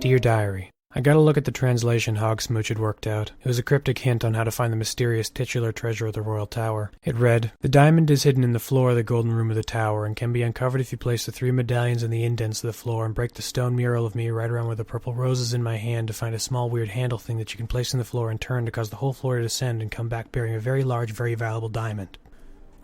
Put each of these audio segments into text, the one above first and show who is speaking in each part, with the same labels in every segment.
Speaker 1: Dear Diary, I got a look at the translation Hogsmooch had worked out. It was a cryptic hint on how to find the mysterious titular treasure of the Royal Tower. It read, "The diamond is hidden in the floor of the golden room of the tower, and can be uncovered if you place the 3 medallions in the indents of the floor and break the stone mural of me right around where the purple rose is in my hand to find a small weird handle thing that you can place in the floor and turn to cause the whole floor to descend and come back bearing a very large, very valuable diamond."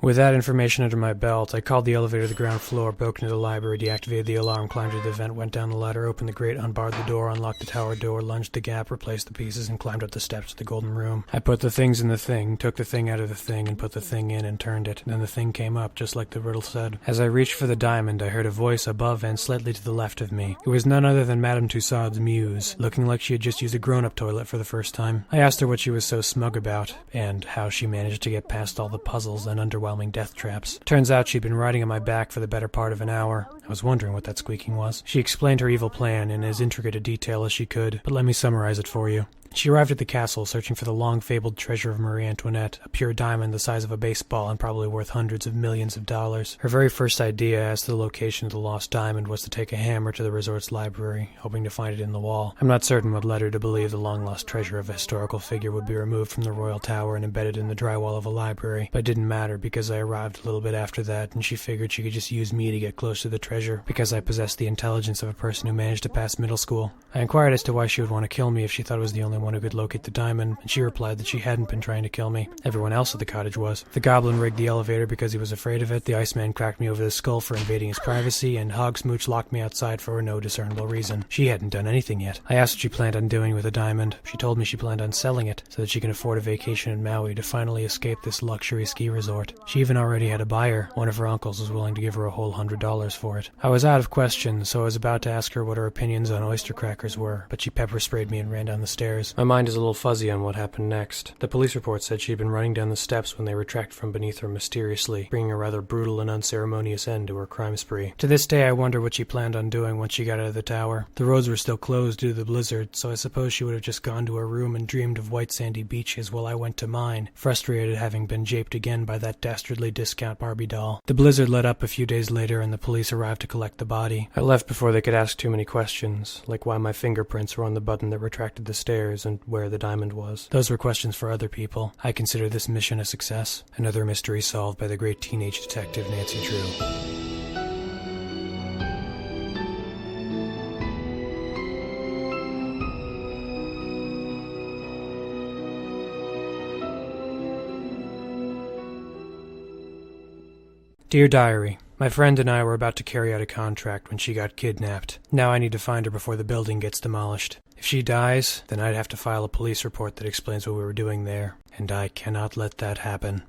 Speaker 1: With that information under my belt, I called the elevator to the ground floor, broke into the library, deactivated the alarm, climbed to the vent, went down the ladder, opened the grate, unbarred the door, unlocked the tower door, lunged the gap, replaced the pieces, and climbed up the steps to the golden room. I put the things in the thing, took the thing out of the thing, and put the thing in and turned it. Then the thing came up, just like the riddle said. As I reached for the diamond, I heard a voice above and slightly to the left of me. It was none other than Madame Tussaud's muse, looking like she had just used a grown-up toilet for the first time. I asked her what she was so smug about, and how she managed to get past all the puzzles and underwhelming death traps. Turns out she'd been riding on my back for the better part of an hour. I was wondering what that squeaking was. She explained her evil plan in as intricate a detail as she could, but let me summarize it for you. She arrived at the castle searching for the long-fabled treasure of Marie Antoinette, a pure diamond the size of a baseball and probably worth hundreds of millions of dollars. Her very first idea as to the location of the lost diamond was to take a hammer to the resort's library, hoping to find it in the wall. I'm not certain what led her to believe the long-lost treasure of a historical figure would be removed from the royal tower and embedded in the drywall of a library, but it didn't matter because I arrived a little bit after that, and she figured she could just use me to get close to the treasure, because I possessed the intelligence of a person who managed to pass middle school. I inquired as to why she would want to kill me if she thought I was the only one who could locate the diamond, and she replied that she hadn't been trying to kill me. Everyone else at the cottage was. The goblin rigged the elevator because he was afraid of it, the Iceman cracked me over the skull for invading his privacy, and Hogsmooch locked me outside for no discernible reason. She hadn't done anything yet. I asked what she planned on doing with the diamond. She told me she planned on selling it, so that she can afford a vacation in Maui to finally escape this luxury ski resort. She even already had a buyer. One of her uncles was willing to give her a whole $100 for it. I was out of questions, so I was about to ask her what her opinions on oyster crackers were, but she pepper sprayed me and ran down the stairs. My mind is a little fuzzy on what happened next. The police report said she had been running down the steps when they retracted from beneath her mysteriously, bringing a rather brutal and unceremonious end to her crime spree. To this day, I wonder what she planned on doing once she got out of the tower. The roads were still closed due to the blizzard, so I suppose she would have just gone to her room and dreamed of white sandy beaches while I went to mine, frustrated at having been japed again by that dastardly discount Barbie doll. The blizzard let up a few days later, and the police arrived to collect the body. I left before they could ask too many questions, like why my fingerprints were on the button that retracted the stairs and where the diamond was. Those were questions for other people. I consider this mission a success. Another mystery solved by the great teenage detective Nancy Drew. Dear Diary, my friend and I were about to carry out a contract when she got kidnapped. Now I need to find her before the building gets demolished. If she dies, then I'd have to file a police report that explains what we were doing there, and I cannot let that happen.